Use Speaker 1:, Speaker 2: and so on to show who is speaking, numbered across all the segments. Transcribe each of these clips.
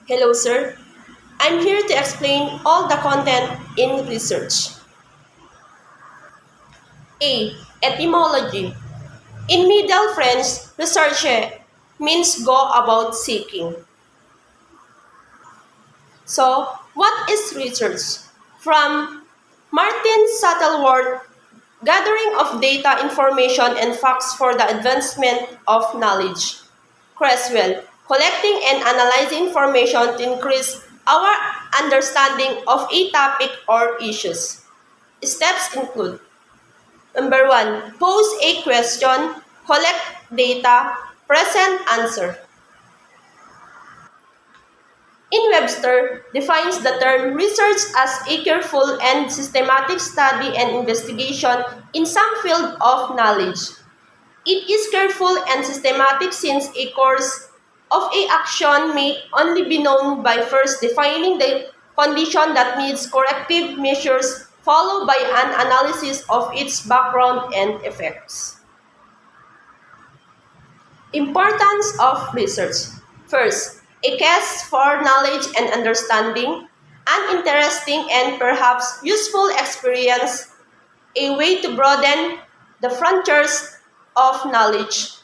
Speaker 1: Hello, sir. I'm here to explain all the content in research. A. Etymology. In Middle French, recherche means go about seeking. So, what is research? From Martin Shuttleworth, gathering of data, information, and facts for the advancement of knowledge. Creswell, collecting and analyzing information to increase our understanding of a topic or issues. Steps include: number 1, pose a question, collect data, present answer. In Webster, defines the term research as a careful and systematic study and investigation in some field of knowledge. It is careful and systematic since a course of a action may only be known by first defining the condition that needs corrective measures followed by an analysis of its background and effects. Importance of research. First, a case for knowledge and understanding, an interesting and perhaps useful experience, a way to broaden the frontiers of knowledge,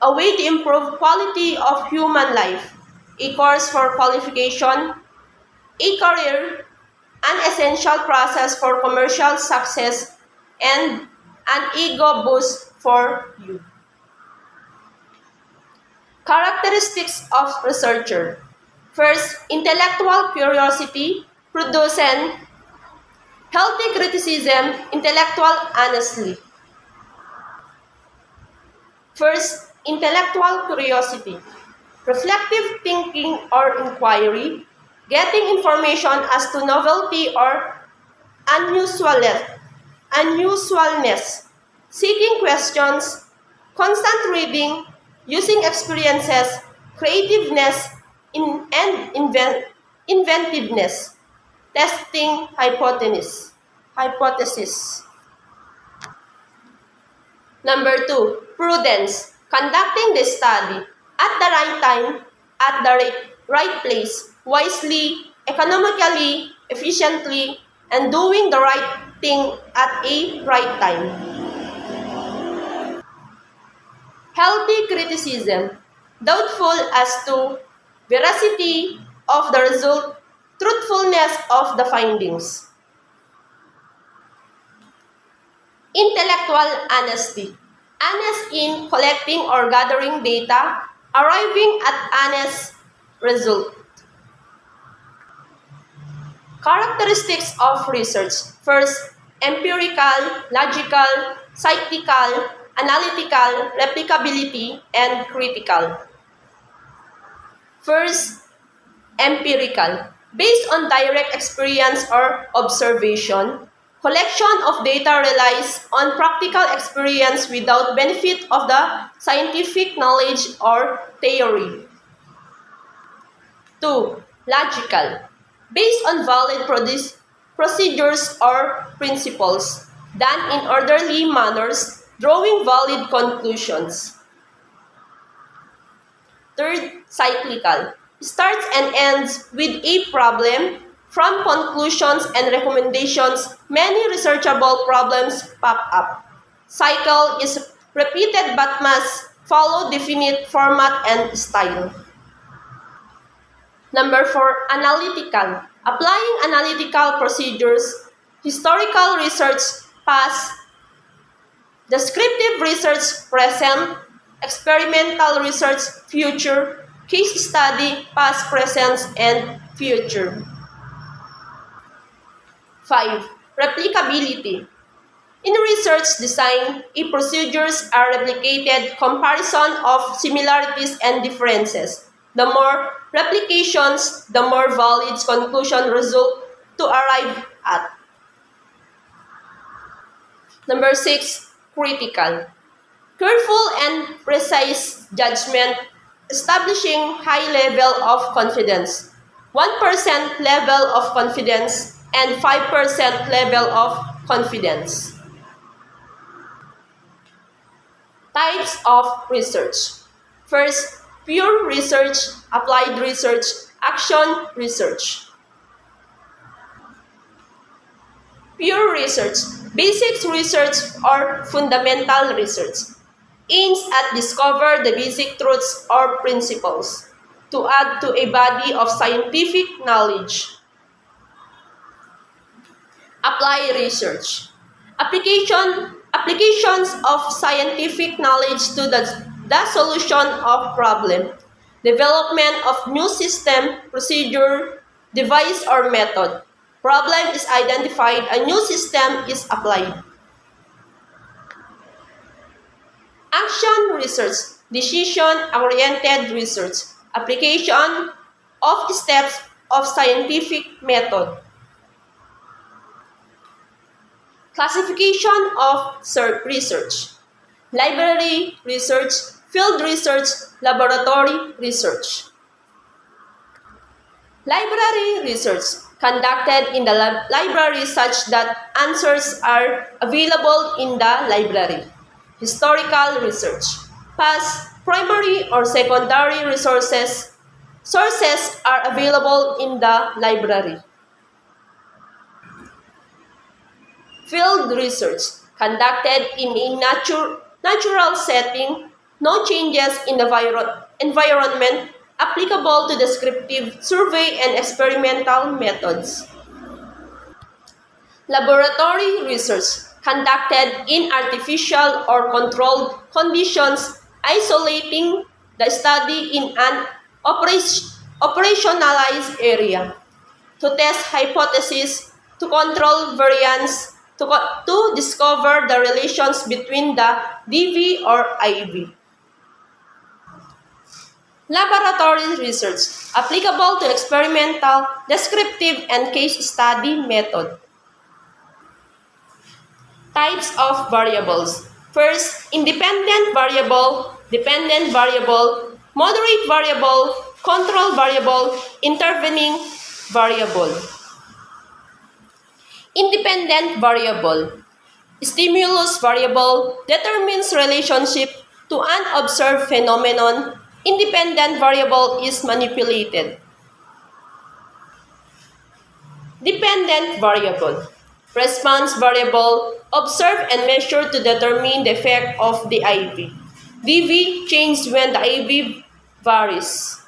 Speaker 1: a way to improve quality of human life, a course for qualification, a career, an essential process for commercial success, and an ego boost for you. Characteristics of researcher. First, intellectual curiosity, producing healthy criticism, intellectual honesty. First, intellectual curiosity, reflective thinking or inquiry, getting information as to novelty or unusualness, seeking questions, constant reading, using experiences, creativeness, inventiveness, testing hypothesis. Number 2, prudence, conducting the study at the right time, at the right place, wisely, economically, efficiently, and doing the right thing at a right time. Healthy criticism, doubtful as to veracity of the result, truthfulness of the findings. Intellectual honesty, honest in collecting or gathering data, arriving at honest result. Characteristics of research. First, empirical, logical, cyclical, analytical, replicability, and critical. First, empirical. Based on direct experience or observation, collection of data relies on practical experience without benefit of the scientific knowledge or theory. 2. Logical. Based on valid procedures or principles, done in orderly manners, drawing valid conclusions. Third, cyclical. Starts and ends with a problem. From conclusions and recommendations, many researchable problems pop up. Cycle is repeated but must follow definite format and style. Number 4, analytical. Applying analytical procedures, historical research, past, descriptive research, present, experimental research, future, case study, past, present, and future. 5. Replicability. In research design, procedures are replicated, comparison of similarities and differences. The more replications, the more valid conclusion result to arrive at. Number 6, critical. Careful and precise judgment, establishing high level of confidence. 1% level of confidence and 5% level of confidence. Types of research. First, pure research, applied research, action research. Pure research, basic research or fundamental research, aims at discover the basic truths or principles to add to a body of scientific knowledge. Apply research, applications of scientific knowledge to the solution of problem, development of new system, procedure, device or method. Problem is identified, a new system is applied. Action research, decision-oriented research, application of steps of scientific method. Classification of research, library research, field research, laboratory research. Library research, conducted in the library such that answers are available in the library. Historical research, past, primary, or secondary sources are available in the library. Field research, conducted in a natural setting, no changes in the environment, applicable to descriptive survey and experimental methods. Laboratory research, conducted in artificial or controlled conditions, isolating the study in an operationalized area, to test hypotheses, to control variance, to discover the relations between the DV or IV. Laboratory research, applicable to experimental, descriptive, and case study method. Types of variables. First, independent variable, dependent variable, moderate variable, control variable, intervening variable. Independent variable. Stimulus variable determines relationship to an observed phenomenon. Independent variable is manipulated. Dependent variable. Response variable, observe and measure to determine the effect of the IV. DV changes when the IV varies.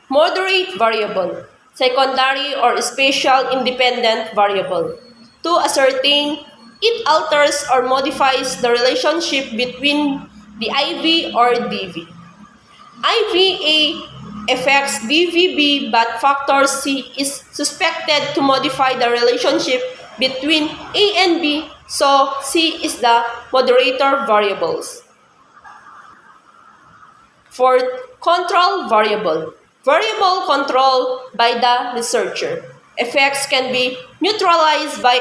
Speaker 1: Moderate variable, secondary or spatial independent variable. To ascertain, it alters or modifies the relationship between the IV or DV. IVA affects DVB, but factor C is suspected to modify the relationship between A and B, so C is the moderator variables. Fourth, control variable. Variable controlled by the researcher. Effects can be neutralized by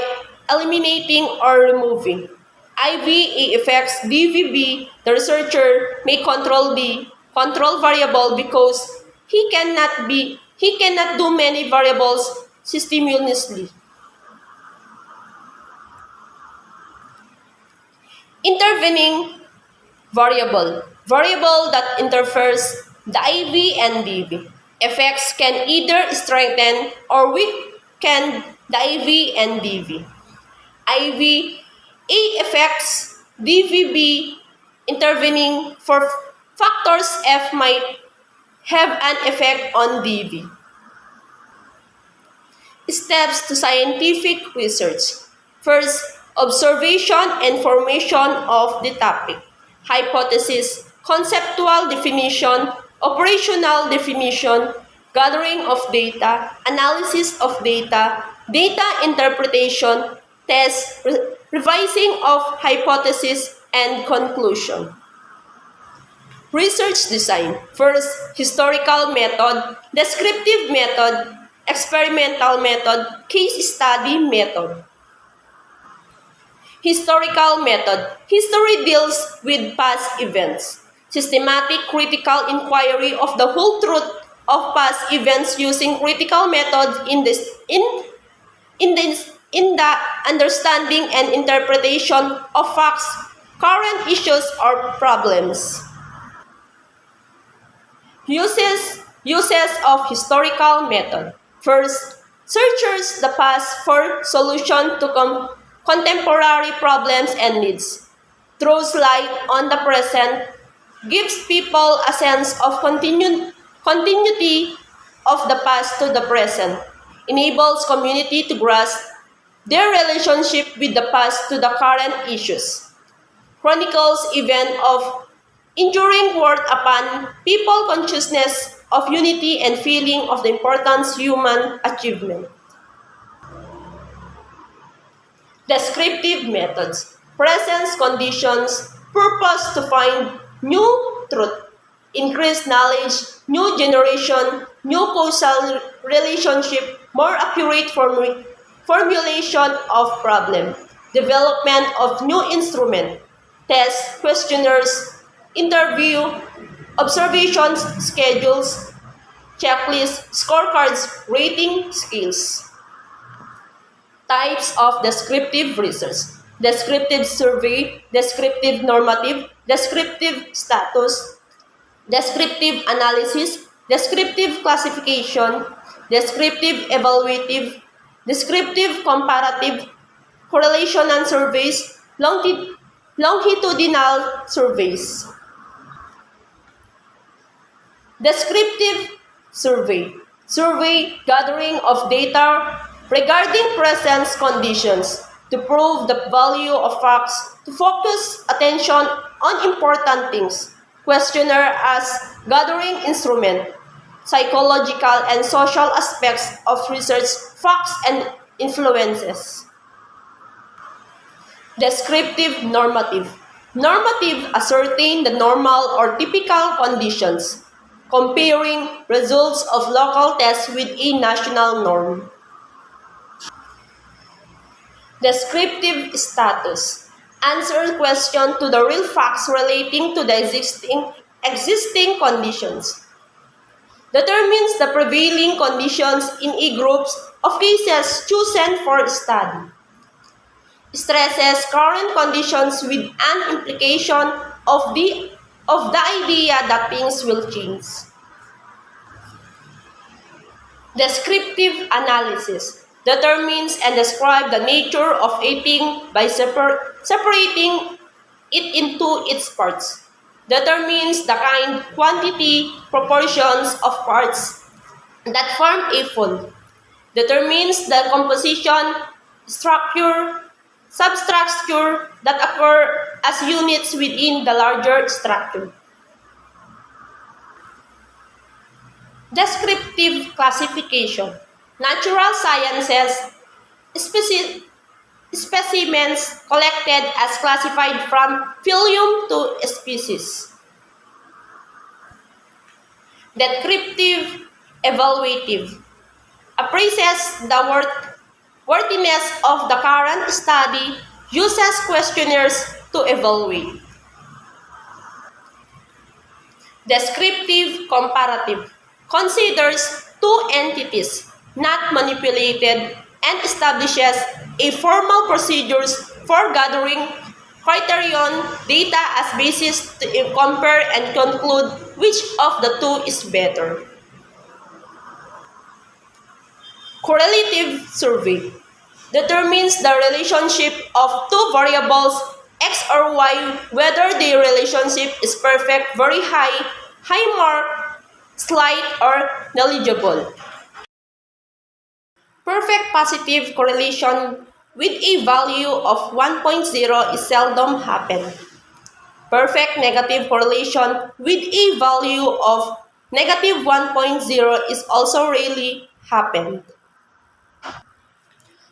Speaker 1: eliminating or removing. IVA affects DVB. The researcher may control the control variable because he cannot do many variables simultaneously. Intervening variable that interferes the IV and DV. Effects can either strengthen or weaken the IV and DV. IV A affects DVB. Intervening for factors F might have an effect on DV. Steps to scientific research. First, observation and formation of the topic. Hypothesis, conceptual definition, operational definition, gathering of data, analysis of data, data interpretation, test, revising of hypothesis, and conclusion. Research design. First, historical method, descriptive method, experimental method, case study method. Historical method. History deals with past events. Systematic critical inquiry of the whole truth of past events using critical methods in the understanding and interpretation of facts, current issues, or problems. Uses of historical method. First, searches the past for solution to contemporary problems and needs. Throws light on the present, gives people a sense of continuity of the past to the present, enables community to grasp their relationship with the past to the current issues, chronicles event of enduring work upon people consciousness of unity and feeling of the importance human achievement. Descriptive methods, presence conditions, purpose to find new truth, increased knowledge, new generation, new causal relationship, more accurate formulation of problem, development of new instrument, tests, questionnaires, interview, observations, schedules, checklists, scorecards, rating skills. Types of descriptive research: descriptive survey, descriptive normative, descriptive status, descriptive analysis, descriptive classification, descriptive evaluative, descriptive comparative, correlation and surveys, longitudinal surveys. Descriptive survey. Survey gathering of data regarding present conditions to prove the value of facts, to focus attention on important things. Questionnaire as gathering instrument. Psychological and social aspects of research, facts and influences. Descriptive normative. Normative ascertain the normal or typical conditions, comparing results of local tests with a national norm. Descriptive status. Answer question to the real facts relating to the existing conditions. Determines the prevailing conditions in a group of cases chosen for study. Stresses current conditions with an implication of the idea that things will change. Descriptive analysis. Determines and describes the nature of a thing by separating it into its parts. Determines the kind, quantity, proportions of parts that form a whole. Determines the composition, structure, substructure that occur as units within the larger structure. Descriptive classification. Natural sciences, specimens collected as classified from phylum to species. Descriptive evaluative. Appraises the worthiness of the current study, uses questionnaires to evaluate. Descriptive comparative. Considers two entities not manipulated and establishes a formal procedures for gathering criterion data as basis to compare and conclude which of the two is better. Correlative survey determines the relationship of two variables x or y, whether the relationship is perfect, very high, high mark, slight, or negligible. Perfect positive correlation with a value of 1.0 is seldom happen. Perfect negative correlation with a value of negative 1.0 is also rarely happen.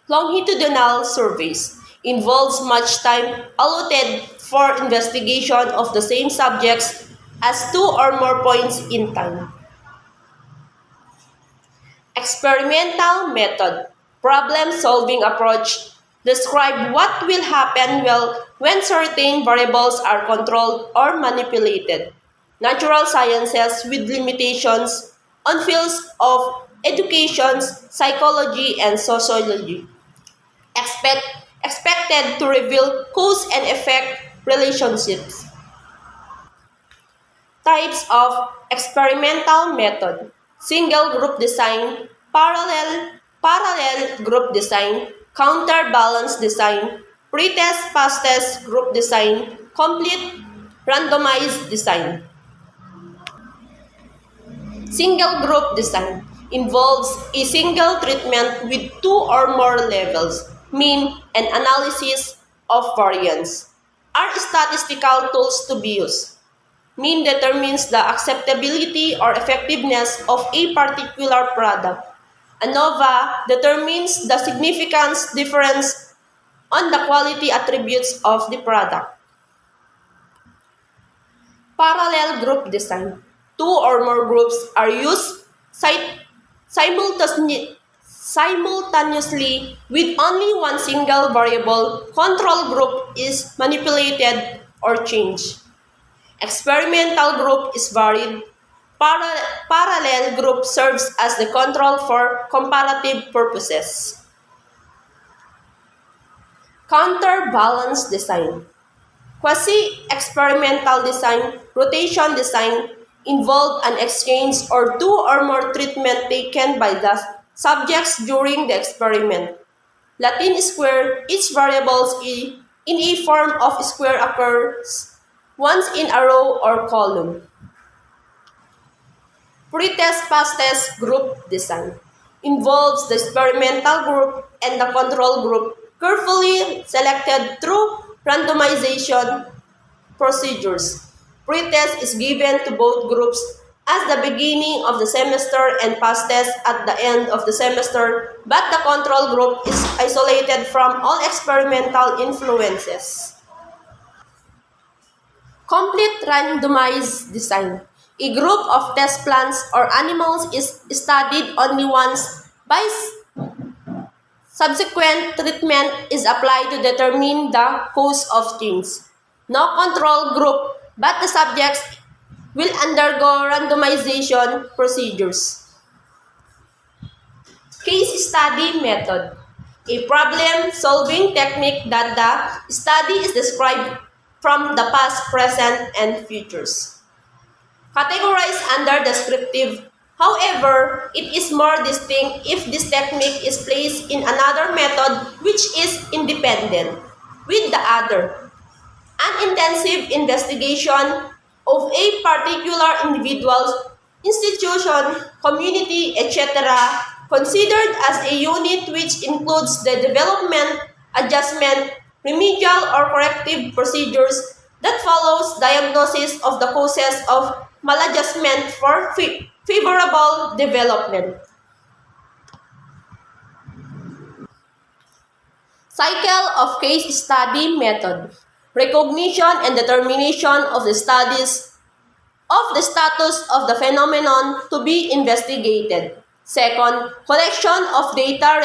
Speaker 1: Longitudinal surveys involves much time allotted for investigation of the same subjects as two or more points in time. Experimental method, problem-solving approach, describe what will happen when certain variables are controlled or manipulated. Natural sciences with limitations on fields of education, psychology, and sociology. Expected to reveal cause and effect relationships. Types of experimental method: single group design, parallel group design, counterbalance design, pretest passes group design, complete randomized design. Single group design involves a single treatment with two or more levels, mean, and analysis of variance. Are statistical tools to be used? Mean determines the acceptability or effectiveness of a particular product. ANOVA determines the significance difference on the quality attributes of the product. Parallel group design. Two or more groups are used simultaneously with only one single variable. Control group is manipulated or changed. Experimental group is varied. Parallel group serves as the control for comparative purposes. Counterbalance design. Quasi-experimental design, rotation design, involve an exchange or two or more treatment taken by the subjects during the experiment. Latin square, each variable in a form of square occurs once in a row or column. Pretest passes group design involves the experimental group and the control group carefully selected through randomization procedures. Pretest is given to both groups at the beginning of the semester and pass test at the end of the semester, but the control group is isolated from all experimental influences. Complete randomized design. A group of test plants or animals is studied only once. By subsequent treatment is applied to determine the cause of change. No control group, but the subjects will undergo randomization procedures. Case study method. A problem-solving technique that the study is described from the past, present, and futures. Categorized under descriptive. However, it is more distinct if this technique is placed in another method which is independent with the other. An intensive investigation of a particular individual, institution, community, etc., considered as a unit which includes the development, adjustment, remedial or corrective procedures that follows diagnosis of the causes of maladjustment for favorable development. Cycle of case study method. Recognition and determination of the studies of the status of the phenomenon to be investigated. Second, collection of data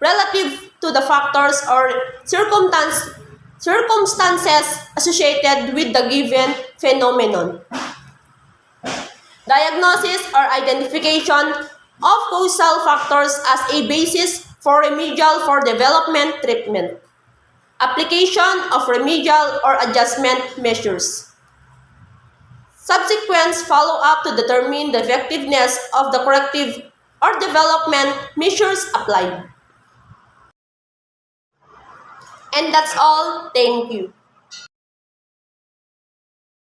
Speaker 1: relative to the factors or circumstances associated with the given phenomenon. Diagnosis or identification of causal factors as a basis for remedial for development treatment. Application of remedial or adjustment measures. Subsequent follow-up to determine the effectiveness of the corrective or development measures applied. And that's all. Thank you.